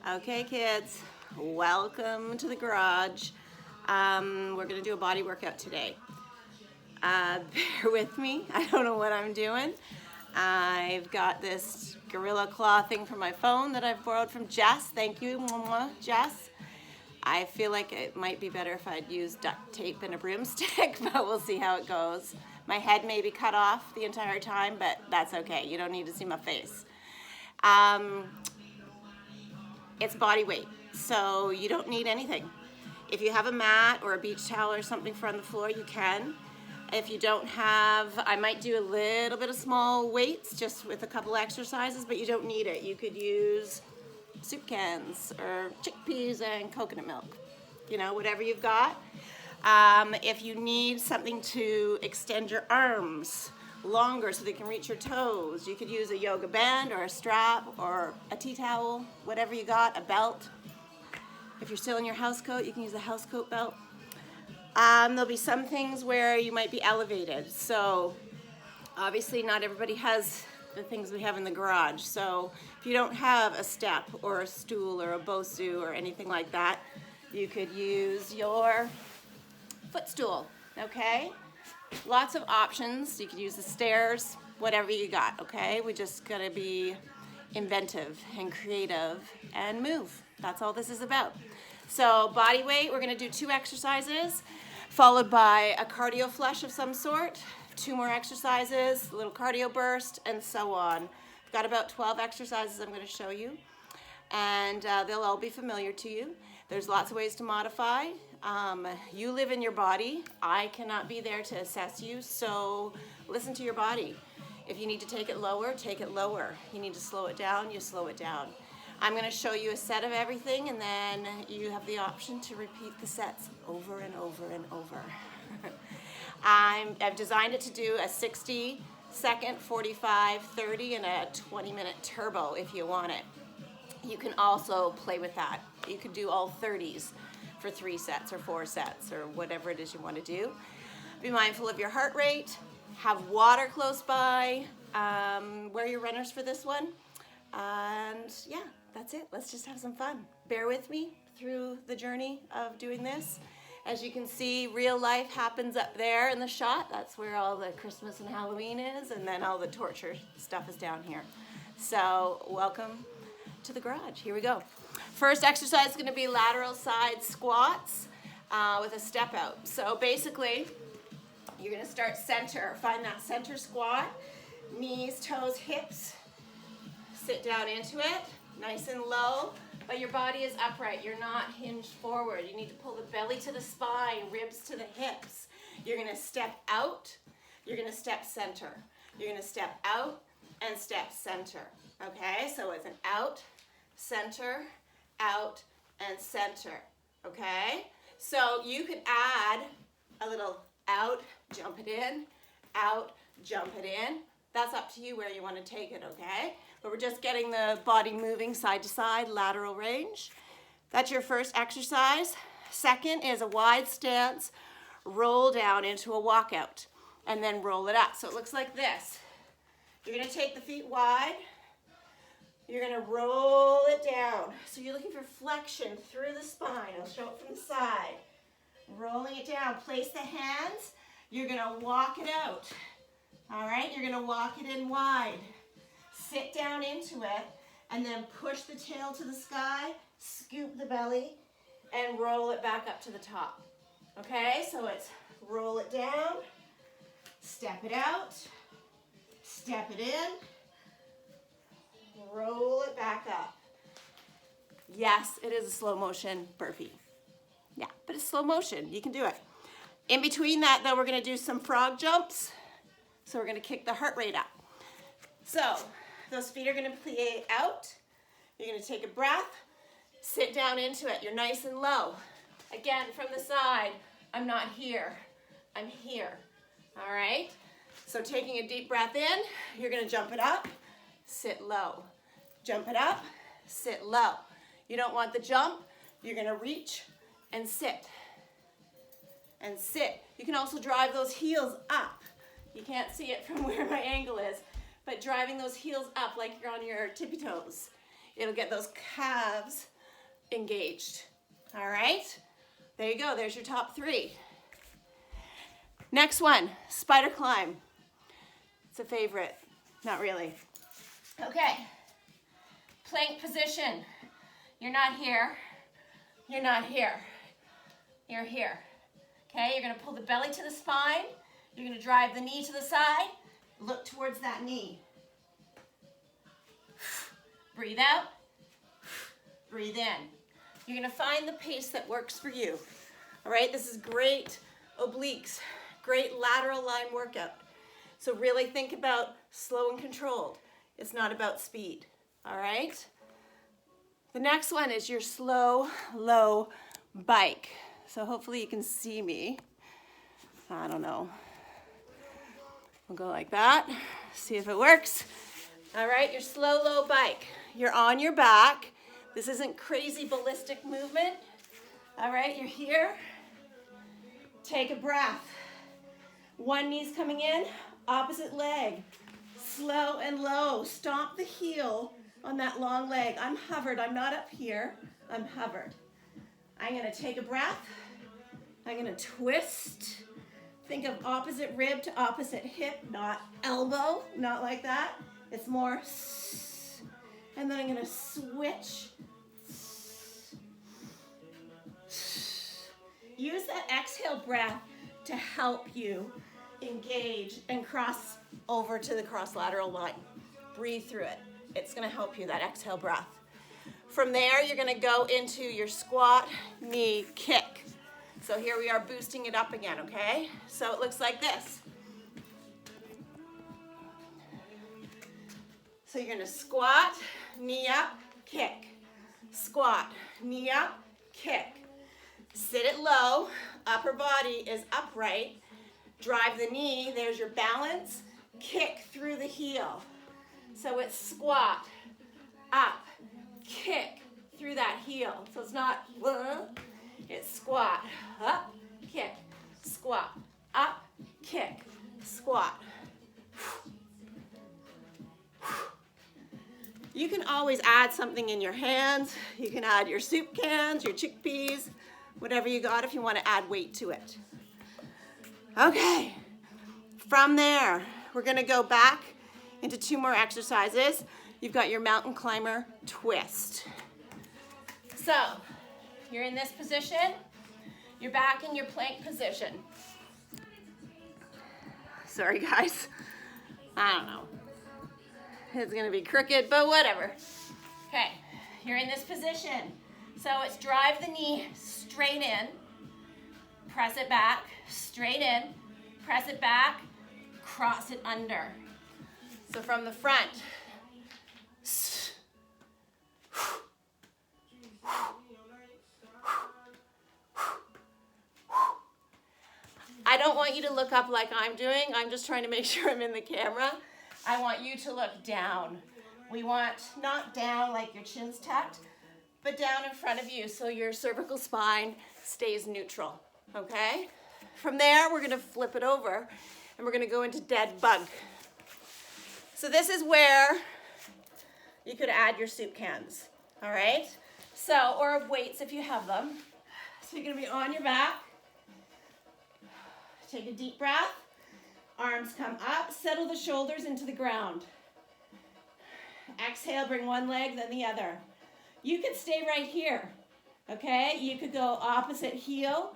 Okay, kids, welcome to the garage. We're gonna do a body workout today. Bear with me, I don't know what I'm doing. I've got this Gorilla Claw thing from my phone that I've borrowed from Jess. Thank you, Jess. I feel like it might be better if I'd use duct tape and a broomstick, but we'll see how it goes. My head may be cut off the entire time, but that's okay. You don't need to see my face. It's body weight, so you don't need anything. If you have a mat or a beach towel or something for on the floor, you can. If you don't have, I might do a little bit of small weights just with a couple exercises, but you don't need it. You could use soup cans or chickpeas and coconut milk, you know, whatever you've got. If you need something to extend your arms longer so they can reach your toes, you could use a yoga band or a strap or a tea towel, whatever you got, a belt. If you're still in your house coat, you can use a house coat belt. There'll be some things where you might be elevated. So obviously not everybody has the things we have in the garage. So if you don't have a step or a stool or a Bosu or anything like that, you could use your footstool, okay? Lots of options. You could use the stairs, whatever you got, okay? We just gotta be inventive and creative and move. That's all this is about. So body weight, we're gonna do 2 exercises, followed by a cardio flush of some sort, 2 more exercises, a little cardio burst, and so on. I've got about 12 exercises I'm gonna show you, and they'll all be familiar to you. There's lots of ways to modify. You live in your body. I cannot be there to assess you, so listen to your body. If you need to take it lower, take it lower. You need to slow it down, you slow it down. I'm gonna show you a set of everything, and then you have the option to repeat the sets over and over and over. I've designed it to do a 60-second, 45, 30, and a 20-minute turbo if you want it. You can also play with that. You could do all 30s for 3 sets or 4 sets or whatever it is you want to do. Be mindful of your heart rate. Have water close by. Wear your runners for this one. And yeah, that's it. Let's just have some fun. Bear with me through the journey of doing this. As you can see, real life happens up there in the shot. That's where all the Christmas and Halloween is, and then all the torture stuff is down here. So welcome to the garage. Here we go. First exercise is going to be lateral side squats with a step out. So basically, you're going to start center. Find that center squat. Knees, toes, hips. Sit down into it, nice and low, but your body is upright. You're not hinged forward. You need to pull the belly to the spine, ribs to the hips. You're going to step out. You're going to step center. You're going to step out and step center. Okay, so it's an out, center, out, and center. Okay, so you could add a little out, jump it in, out, jump it in. That's up to you where you want to take it, okay? But we're just getting the body moving side to side, lateral range. That's your first exercise. Second is a wide stance, roll down into a walkout, and then roll it up. So it looks like this. You're going to take the feet wide. You're going to roll it down. So you're looking for flexion through the spine. I'll show it from the side. Rolling it down. Place the hands. You're going to walk it out. All right? You're going to walk it in wide. Sit down into it, and then push the tail to the sky, scoop the belly, and roll it back up to the top. Okay? So it's roll it down, step it out, step it in, roll it back up. Yes, it is a slow motion burpee. Yeah, but it's slow motion. You can do it. In between that, though, we're going to do some frog jumps. So we're going to kick the heart rate up. So those feet are going to plie out. You're going to take a breath. Sit down into it. You're nice and low. Again, from the side, I'm not here. I'm here. All right? So taking a deep breath in, you're going to jump it up, sit low. Jump it up, sit low. You don't want the jump. You're going to reach and sit. And sit. You can also drive those heels up. You can't see it from where my angle is, but driving those heels up like you're on your tippy toes. It'll get those calves engaged. All right, there you go. There's your top 3. Next one, spider climb. It's a favorite. Not really. Okay, plank position. You're not here. You're not here. You're here. Okay, you're gonna pull the belly to the spine. You're gonna drive the knee to the side. Look towards that knee. Breathe out. Breathe in. You're gonna find the pace that works for you. All right, this is great obliques, great lateral line workout. So really think about slow and controlled. It's not about speed, all right? The next one is your slow, low bike. So hopefully you can see me. I don't know. We'll go like that, see if it works. All right, your slow, low bike. You're on your back. This isn't crazy ballistic movement. All right, you're here. Take a breath. One knee's coming in, opposite leg. Slow and low. Stomp the heel on that long leg. I'm hovered. I'm not up here. I'm hovered. I'm going to take a breath. I'm going to twist. Think of opposite rib to opposite hip, not elbow, not like that. It's more, and then I'm going to switch. Use that exhale breath to help you engage and cross over to the cross lateral line. Breathe through it. It's going to help you, that exhale breath. From there, you're going to go into your squat, knee, kick. So here we are boosting it up again, okay? So it looks like this. So you're going to squat, knee up, kick. Squat, knee up, kick. Sit it low, upper body is upright. Drive the knee, there's your balance. Kick through the heel. So it's squat, up, kick through that heel. So it's not, it's squat, up, kick, squat, up, kick, squat. You can always add something in your hands. You can add your soup cans, your chickpeas, whatever you got if you want to add weight to it. Okay, from there, we're going to go back into 2 more exercises. You've got your mountain climber twist. So, you're in this position. You're back in your plank position. Sorry, guys. I don't know. It's going to be crooked, but whatever. Okay, you're in this position. So it's drive the knee straight in, press it back, straight in, press it back, cross it under. So from the front. I don't want you to look up like I'm doing. I'm just trying to make sure I'm in the camera. I want you to look down. We want not down like your chin's tucked, but down in front of you so your cervical spine stays neutral, okay? From there, we're gonna flip it over and we're gonna go into dead bug. So this is where you could add your soup cans, all right? So, or weights if you have them. So you're gonna be on your back. Take a deep breath. Arms come up, settle the shoulders into the ground. Exhale, bring one leg, then the other. You could stay right here, okay? You could go opposite heel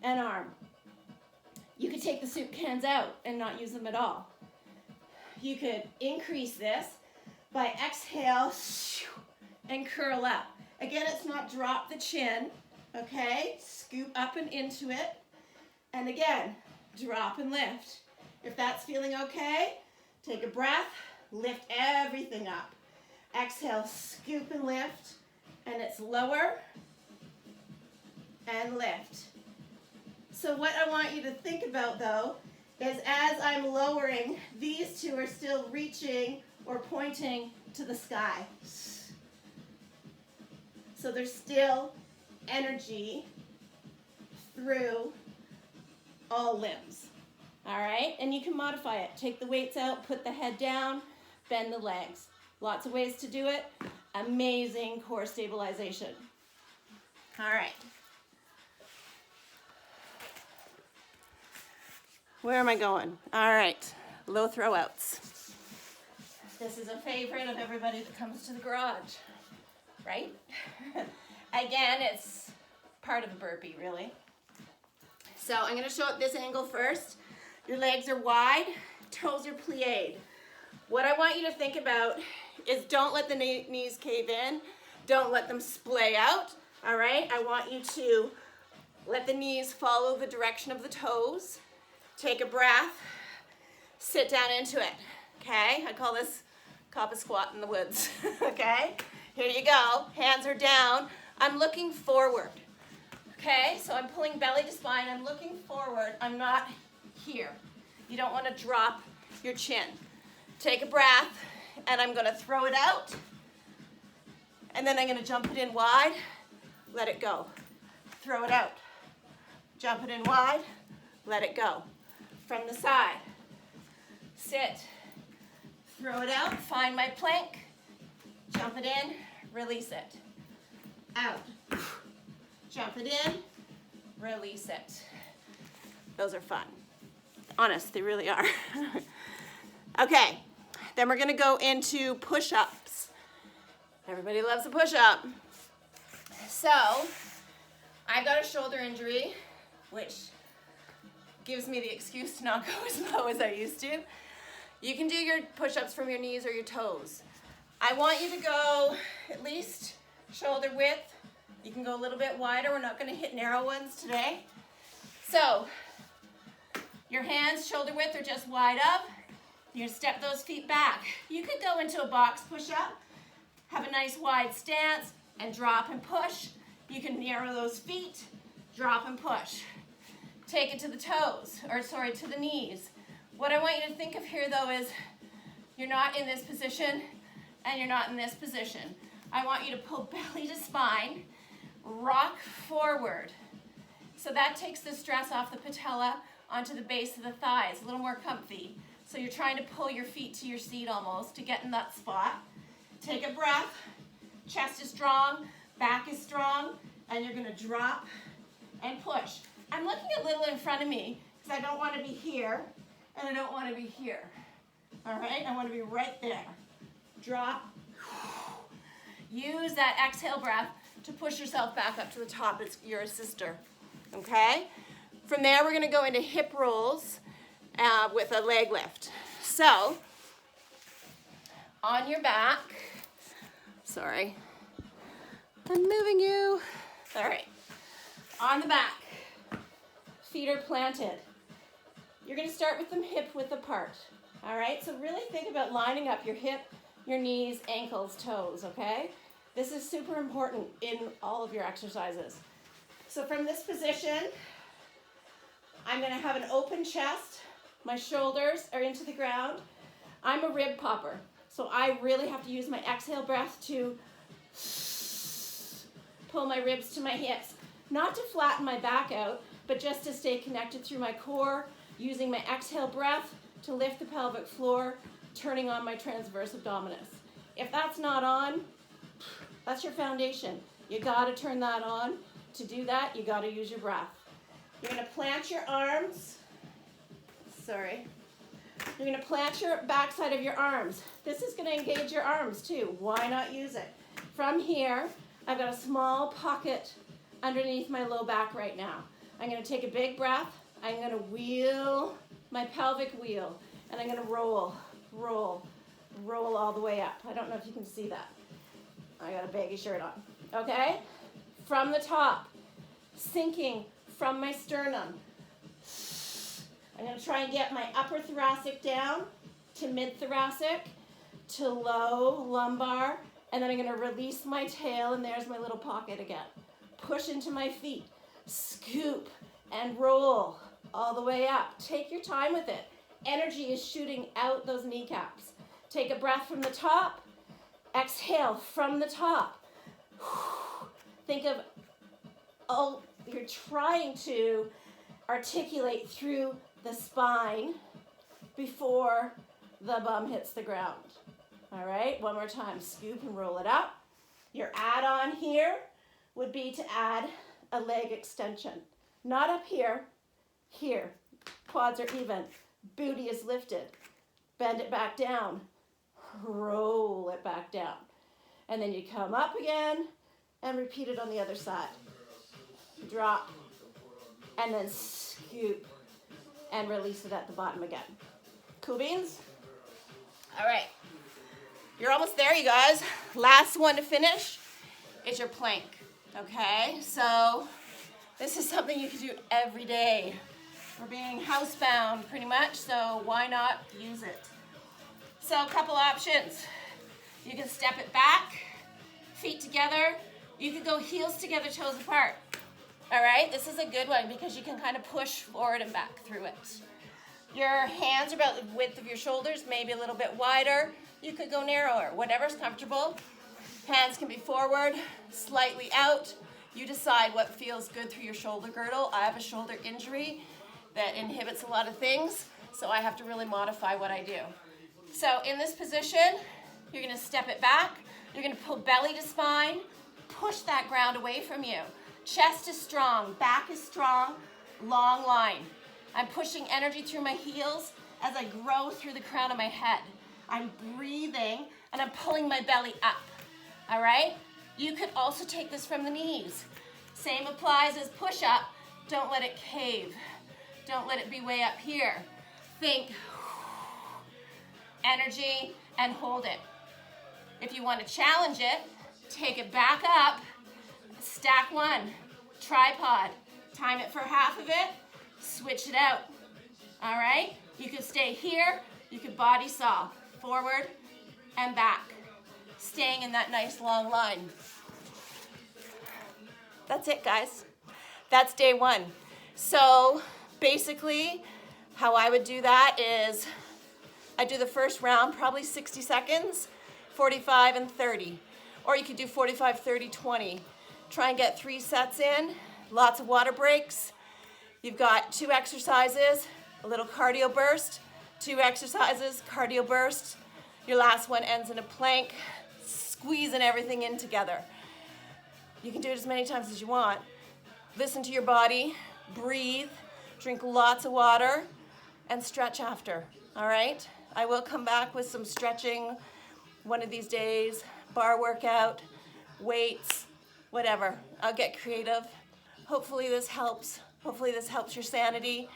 and arm. You could take the soup cans out and not use them at all. You could increase this by exhale and curl up. Again, it's not drop the chin, okay? Scoop up and into it. And again, drop and lift. If that's feeling okay, take a breath, lift everything up. Exhale, scoop and lift, and it's lower and lift. So what I want you to think about though, is as I'm lowering, these two are still reaching or pointing to the sky. So there's still energy through all limbs. All right, and you can modify it. Take the weights out, put the head down, bend the legs. Lots of ways to do it. Amazing core stabilization. All right. Where am I going? All right, low throw outs. This is a favorite of everybody that comes to the garage, right? Again, it's part of a burpee, really. So I'm gonna show it this angle first. Your legs are wide, toes are plied. What I want you to think about is don't let the knees cave in. Don't let them splay out, all right? I want you to let the knees follow the direction of the toes. Take a breath, sit down into it, okay? I call this cop a squat in the woods, okay? Here you go, hands are down. I'm looking forward, okay? So I'm pulling belly to spine, I'm looking forward, I'm not here. You don't wanna drop your chin. Take a breath, and I'm gonna throw it out, and then I'm gonna jump it in wide, let it go. Throw it out, jump it in wide, let it go. From the side, sit, throw it out, find my plank, jump it in, release it, out, jump it in, release it. Those are fun. Honest, they really are. Okay, then we're gonna go into push-ups. Everybody loves a push-up. So, I've got a shoulder injury, which gives me the excuse to not go as low as I used to. You can do your push-ups from your knees or your toes. I want you to go at least shoulder width. You can go a little bit wider. We're not gonna hit narrow ones today. So, your hands shoulder width are just wide up. You're gonna step those feet back. You could go into a box push-up, have a nice wide stance, and drop and push. You can narrow those feet, drop and push. Take it to the toes, or sorry, to the knees. What I want you to think of here though is you're not in this position and you're not in this position. I want you to pull belly to spine, rock forward. So that takes the stress off the patella onto the base of the thighs, a little more comfy. So you're trying to pull your feet to your seat almost to get in that spot. Take a breath, chest is strong, back is strong, and you're gonna drop and push. I'm looking a little in front of me because I don't want to be here and I don't want to be here. All right, I want to be right there. Drop. Use that exhale breath to push yourself back up to the top. It's your sister, okay? From there, we're gonna go into hip rolls with a leg lift. So, on your back, sorry, I'm moving you. All right, on the back. Feet are planted. You're gonna start with them hip width apart. All right, so really think about lining up your hip, your knees, ankles, toes, okay? This is super important in all of your exercises. So from this position, I'm gonna have an open chest. My shoulders are into the ground. I'm a rib popper, so I really have to use my exhale breath to pull my ribs to my hips. Not to flatten my back out, but just to stay connected through my core, using my exhale breath to lift the pelvic floor, turning on my transverse abdominis. If that's not on, that's your foundation. You gotta turn that on. To do that, you gotta use your breath. You're gonna plant your arms. Sorry. You're gonna plant your backside of your arms. This is gonna engage your arms too. Why not use it? From here, I've got a small pocket underneath my low back right now. I'm gonna take a big breath. I'm gonna wheel my pelvic wheel, and I'm gonna roll, roll, roll all the way up. I don't know if you can see that. I got a baggy shirt on. Okay? From the top, sinking from my sternum. I'm gonna try and get my upper thoracic down to mid-thoracic, to low lumbar, and then I'm gonna release my tail, and there's my little pocket again. Push into my feet. Scoop and roll all the way up. Take your time with it. Energy is shooting out those kneecaps. Take a breath from the top. Exhale from the top. Think of, oh, you're trying to articulate through the spine before the bum hits the ground. All right, one more time. Scoop and roll it up. Your add-on here would be to add a leg extension. Not up here, here. Quads are even, booty is lifted. Bend it back down, roll it back down. And then you come up again and repeat it on the other side. Drop, and then scoop and release it at the bottom again. Cool beans? All right, you're almost there, you guys. Last one to finish is your plank, okay? So this is something you can do every day. We're being housebound pretty much, so why not use it? So a couple options. You can step it back, feet together. You can go heels together, toes apart. All right, this is a good one because you can kind of push forward and back through it. Your hands are about the width of your shoulders, maybe a little bit wider. You could go narrower, whatever's comfortable. Hands can be forward, slightly out. You decide what feels good through your shoulder girdle. I have a shoulder injury that inhibits a lot of things, so I have to really modify what I do. So in this position, you're gonna step it back. You're gonna pull belly to spine, push that ground away from you. Chest is strong, back is strong, long line. I'm pushing energy through my heels as I grow through the crown of my head. I'm breathing and I'm pulling my belly up, all right? You could also take this from the knees. Same applies as push up. Don't let it cave. Don't let it be way up here. Think energy and hold it. If you want to challenge it, take it back up, stack one, tripod, time it for half of it, switch it out, all right? You can stay here, you can body saw, forward and back, staying in that nice long line. That's it, guys. That's day one. So basically, how I would do that is I do the first round, probably 60 seconds, 45 and 30. Or you could do 45, 30, 20. Try and get 3 sets in, lots of water breaks. You've got 2 exercises, a little cardio burst, 2 exercises, cardio burst. Your last one ends in a plank, squeezing everything in together. You can do it as many times as you want. Listen to your body, breathe, drink lots of water, and stretch after, all right? I will come back with some stretching one of these days, bar workout, weights, whatever. I'll get creative. Hopefully this helps. Hopefully this helps your sanity.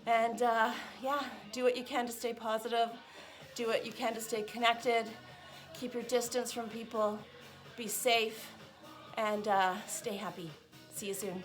And yeah, do what you can to stay positive. Do what you can to stay connected. Keep your distance from people. Be safe and stay happy. See you soon.